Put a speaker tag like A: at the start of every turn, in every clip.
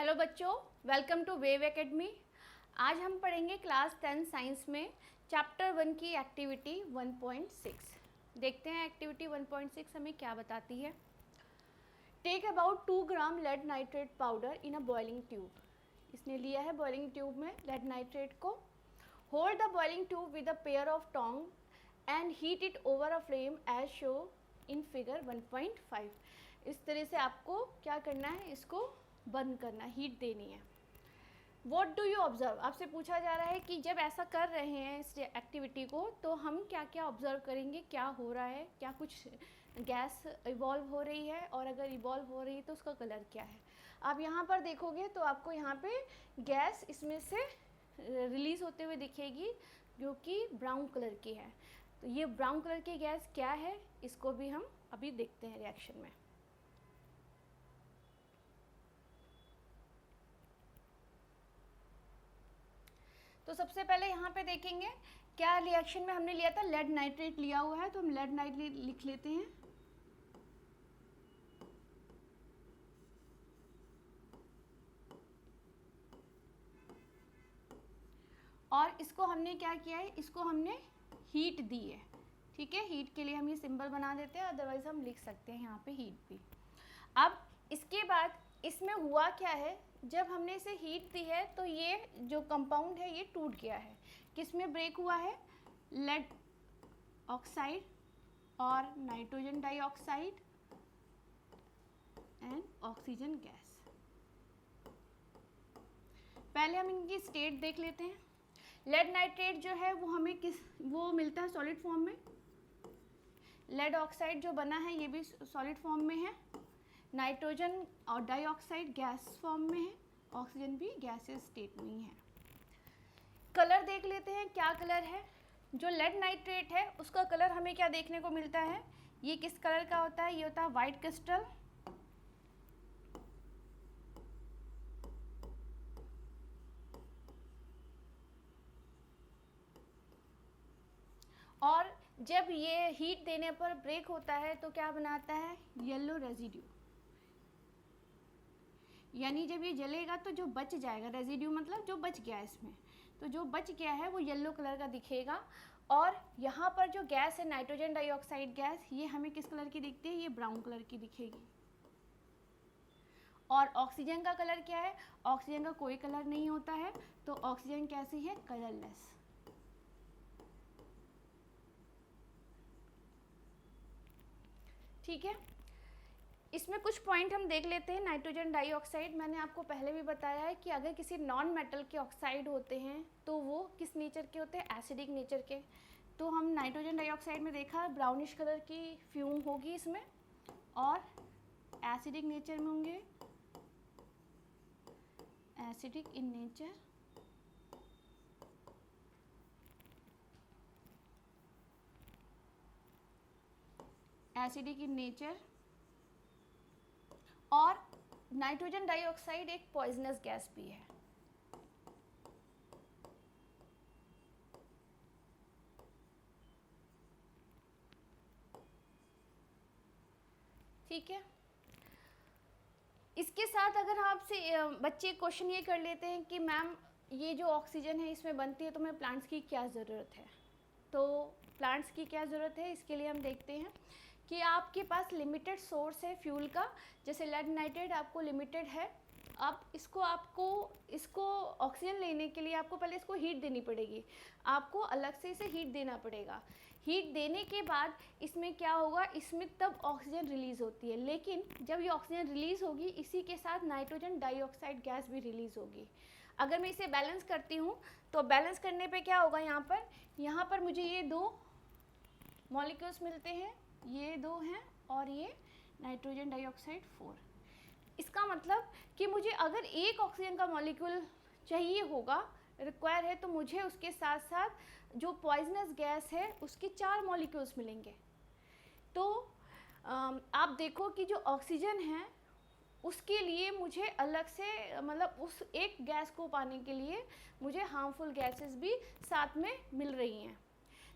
A: Hello बच्चों, welcome to wave academy. आज हम पढ़ेंगे क्लास 10 साइंस में चैप्टर 1 की एक्टिविटी 1.6। देखते हैं एक्टिविटी 1.6 हमें क्या बताती है। Take about 2 gram lead nitrate powder in a boiling tube. इसने लिया है बॉइलिंग ट्यूब में लेड नाइट्रेट को। Hold the boiling tube with a pair of tong and heat it over a flame as show in figure 1.5। इस तरह से आपको क्या करना है, इसको बंद करना, हीट देनी है। वॉट डू यू ऑब्जर्व, आपसे पूछा जा रहा है कि जब ऐसा कर रहे हैं इस एक्टिविटी को तो हम क्या क्या ऑब्जर्व करेंगे, क्या हो रहा है, क्या कुछ गैस इवॉल्व हो रही है, और अगर इवॉल्व हो रही है तो उसका कलर क्या है। आप यहाँ पर देखोगे तो आपको यहाँ पे गैस इसमें से रिलीज़ होते हुए दिखेगी जो कि ब्राउन कलर की है। तो ये ब्राउन कलर की गैस क्या है, इसको भी हम अभी देखते हैं रिएक्शन में। तो सबसे पहले यहाँ पे देखेंगे क्या रिएक्शन में हमने लिया था, लेड नाइट्रेट लिया हुआ है, तो हम लेड नाइट्रेट लिख लेते हैं। और इसको हमने क्या किया है, इसको हमने हीट दी है। ठीक है, हीट के लिए हम ये सिंबल बना देते हैं, अदरवाइज हम लिख सकते हैं यहाँ पे हीट भी। अब इसके बाद इसमें हुआ क्या है, जब हमने इसे हीट दी है तो ये जो कंपाउंड है ये टूट गया है। किसमें ब्रेक हुआ है, लेड ऑक्साइड और nitrogen dioxide and oxygen gas. पहले हम इनकी स्टेट देख लेते हैं। लेड नाइट्रेट जो है वो हमें वो मिलता है सॉलिड फॉर्म में। लेड ऑक्साइड जो बना है ये भी सॉलिड फॉर्म में है। नाइट्रोजन और डाइऑक्साइड गैस फॉर्म में है। ऑक्सीजन भी गैसेस स्टेट में ही है। कलर देख लेते हैं क्या कलर है। जो लेड नाइट्रेट है उसका कलर हमें क्या देखने को मिलता है, ये किस कलर का होता है, ये होता है वाइट क्रिस्टल। और जब ये हीट देने पर ब्रेक होता है तो क्या बनाता है, येलो रेजिड्यू। यानी जब ये जलेगा तो जो बच जाएगा, रेजिड्यू मतलब जो बच गया इसमें, तो जो बच गया है वो येलो कलर का दिखेगा। और यहाँ पर जो गैस है नाइट्रोजन डाइऑक्साइड गैस, ये हमें किस कलर की दिखती है, ये ब्राउन कलर की दिखेगी। और ऑक्सीजन का कलर क्या है, ऑक्सीजन का कोई कलर नहीं होता है, तो ऑक्सीजन कैसी है, कलरलेस। ठीक है, इसमें कुछ पॉइंट हम देख लेते हैं। नाइट्रोजन डाइऑक्साइड, मैंने आपको पहले भी बताया है कि अगर किसी नॉन मेटल के ऑक्साइड होते हैं तो वो किस नेचर के होते हैं, एसिडिक नेचर के। तो हम नाइट्रोजन डाइऑक्साइड में देखा ब्राउनिश कलर की फ्यूम होगी इसमें, और एसिडिक नेचर में होंगे, acidic in nature. Acidic in nature. और नाइट्रोजन डाइऑक्साइड एक पॉइजनस गैस भी है। ठीक है, इसके साथ अगर आपसे बच्चे क्वेश्चन ये कर लेते हैं कि मैम ये जो ऑक्सीजन है इसमें बनती है तो हमें प्लांट्स की क्या ज़रूरत है, तो प्लांट्स की क्या ज़रूरत है इसके लिए हम देखते हैं कि आपके पास लिमिटेड सोर्स है फ्यूल का। जैसे लेड नाइट्रेट आपको लिमिटेड है, अब इसको ऑक्सीजन लेने के लिए आपको पहले इसको हीट देनी पड़ेगी, आपको अलग से इसे हीट देना पड़ेगा। हीट देने के बाद इसमें क्या होगा, इसमें तब ऑक्सीजन रिलीज़ होती है, लेकिन जब ये ऑक्सीजन रिलीज़ होगी इसी के साथ नाइट्रोजन डाइऑक्साइड गैस भी रिलीज़ होगी। अगर मैं इसे बैलेंस करती हूँ तो बैलेंस करने पे क्या होगा, यहाँ पर मुझे ये दो मॉलिक्यूल्स मिलते हैं, ये दो हैं, और ये नाइट्रोजन डाइऑक्साइड 4। इसका मतलब कि मुझे अगर एक ऑक्सीजन का मॉलिक्यूल चाहिए होगा, रिक्वायर है, तो मुझे उसके साथ साथ जो पॉइजनस गैस है उसके 4 मॉलिक्यूल्स मिलेंगे। तो आप देखो कि जो ऑक्सीजन है उसके लिए मुझे अलग से, मतलब उस एक गैस को पाने के लिए मुझे हार्मफुल गैसेस भी साथ में मिल रही हैं।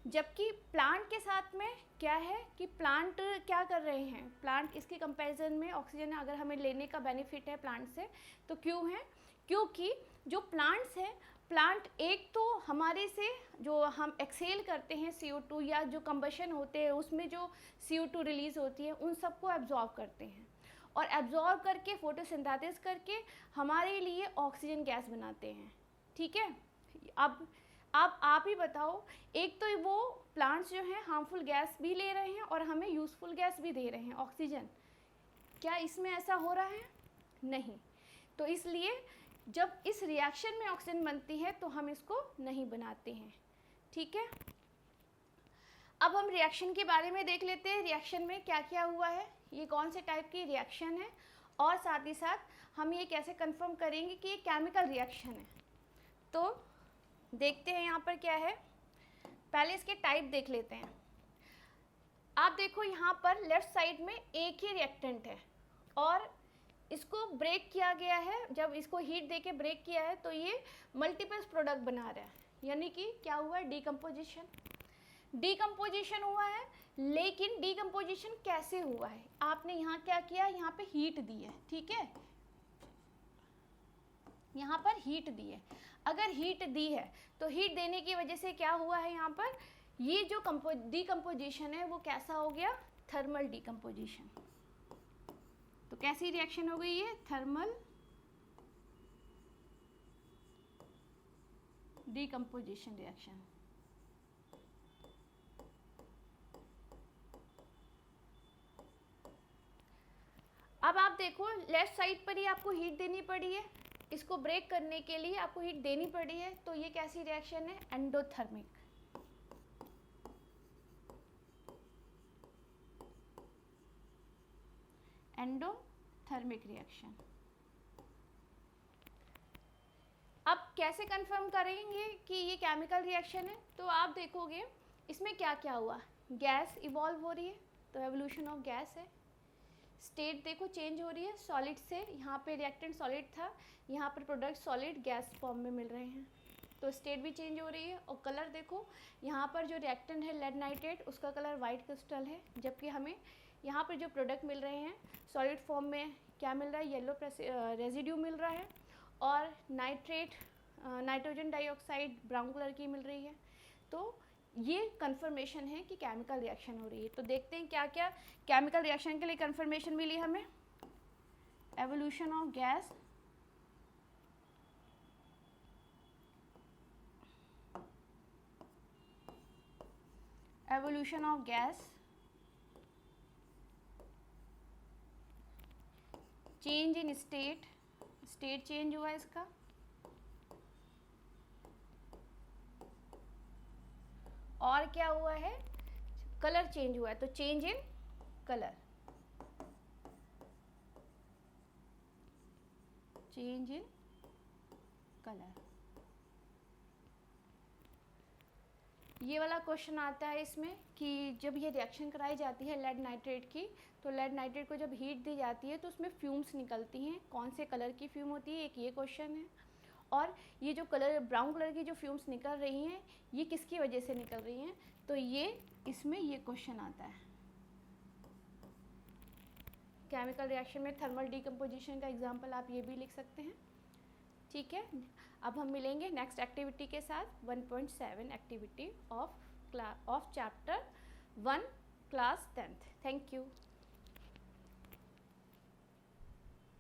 A: जबकि प्लांट के साथ में क्या है कि प्लांट क्या कर रहे हैं, प्लांट इसके कंपैरिजन में ऑक्सीजन अगर हमें लेने का बेनिफिट है प्लांट से तो क्यों है, क्योंकि जो प्लांट्स हैं, प्लांट एक तो हमारे से जो हम एक्सेल करते हैं CO2 या जो कंबशन होते हैं उसमें जो CO2 रिलीज़ होती है उन सबको एब्जॉर्ब करते हैं और एब्जॉर्ब करके फोटोसिंथेसिस करके हमारे लिए ऑक्सीजन गैस बनाते हैं। ठीक है, अब आप ही बताओ, एक तो वो प्लांट्स जो हैं हार्मफुल गैस भी ले रहे हैं और हमें यूज़फुल गैस भी दे रहे हैं ऑक्सीजन, क्या इसमें ऐसा हो रहा है? नहीं। तो इसलिए जब इस रिएक्शन में ऑक्सीजन बनती है तो हम इसको नहीं बनाते हैं। ठीक है, अब हम रिएक्शन के बारे में देख लेते हैं, रिएक्शन में क्या क्या हुआ है, ये कौन से टाइप की रिएक्शन है और साथ ही साथ हम ये कैसे कंफर्म करेंगे कि ये केमिकल रिएक्शन है। तो देखते हैं यहाँ पर क्या है, पहले इसके टाइप देख लेते हैं। आप देखो यहाँ पर लेफ्ट साइड में एक ही रिएक्टेंट है और इसको ब्रेक किया गया है, जब इसको हीट देके ब्रेक किया है तो ये मल्टीपल्स प्रोडक्ट बना रहा है, यानी कि क्या हुआ है, डीकम्पोजिशन हुआ है। लेकिन डीकम्पोजिशन कैसे हुआ है, आपने यहाँ क्या किया, यहाँ पे हीट दी है। ठीक है, यहाँ पर हीट दी है, अगर हीट दी है तो हीट देने की वजह से क्या हुआ है, यहाँ पर ये जो डीकम्पोजिशन है वो कैसा हो गया, थर्मल डीकम्पोजिशन। तो कैसी रिएक्शन हो गई ये, थर्मल डीकम्पोजिशन रिएक्शन। अब आप देखो लेफ्ट साइड पर ही आपको हीट देनी पड़ी है, इसको ब्रेक करने के लिए आपको हीट देनी पड़ी है, तो ये कैसी रिएक्शन है, एंडोथर्मिक। Endothermic reaction. अब कैसे कंफर्म करेंगे कि ये केमिकल रिएक्शन है, तो आप देखोगे इसमें क्या क्या हुआ, गैस इवॉल्व हो रही है, तो एवोल्यूशन ऑफ गैस है। स्टेट देखो चेंज हो रही है, सॉलिड से यहाँ पे रिएक्टेंट सॉलिड था, यहाँ पर प्रोडक्ट सॉलिड गैस फॉर्म में मिल रहे हैं, तो स्टेट भी चेंज हो रही है। और कलर देखो, यहाँ पर जो रिएक्टेंट है लेड नाइट्रेट, उसका कलर वाइट क्रिस्टल है, जबकि हमें यहाँ पर जो प्रोडक्ट मिल रहे हैं सॉलिड फॉर्म में क्या मिल रहा है, येलो रेजिड्यू मिल रहा है, और नाइट्रोजन डाइऑक्साइड ब्राउन कलर की मिल रही है। तो ये कंफर्मेशन है कि केमिकल रिएक्शन हो रही है। तो देखते हैं क्या क्या केमिकल रिएक्शन के लिए कंफर्मेशन मिली हमें, evolution of gas, evolution of gas, change in state, state change हुआ इसका, और क्या हुआ है, कलर चेंज हुआ है, तो change in colour, change in colour. ये वाला क्वेश्चन आता है इसमें कि जब ये रिएक्शन कराई जाती है लेड नाइट्रेट की, तो लेड नाइट्रेट को जब हीट दी जाती है तो उसमें फ्यूम्स निकलती हैं, कौन से कलर की फ्यूम होती है, एक ये क्वेश्चन है। और ये जो कलर ब्राउन कलर की जो फ्यूम्स निकल रही हैं ये किसकी वजह से निकल रही हैं, तो ये इसमें ये क्वेश्चन आता है। केमिकल रिएक्शन में थर्मल डीकम्पोजिशन का एग्जांपल आप ये भी लिख सकते हैं। ठीक है, अब हम मिलेंगे नेक्स्ट एक्टिविटी के साथ, 1.7 activity of chapter 1 class 10th। Thank you.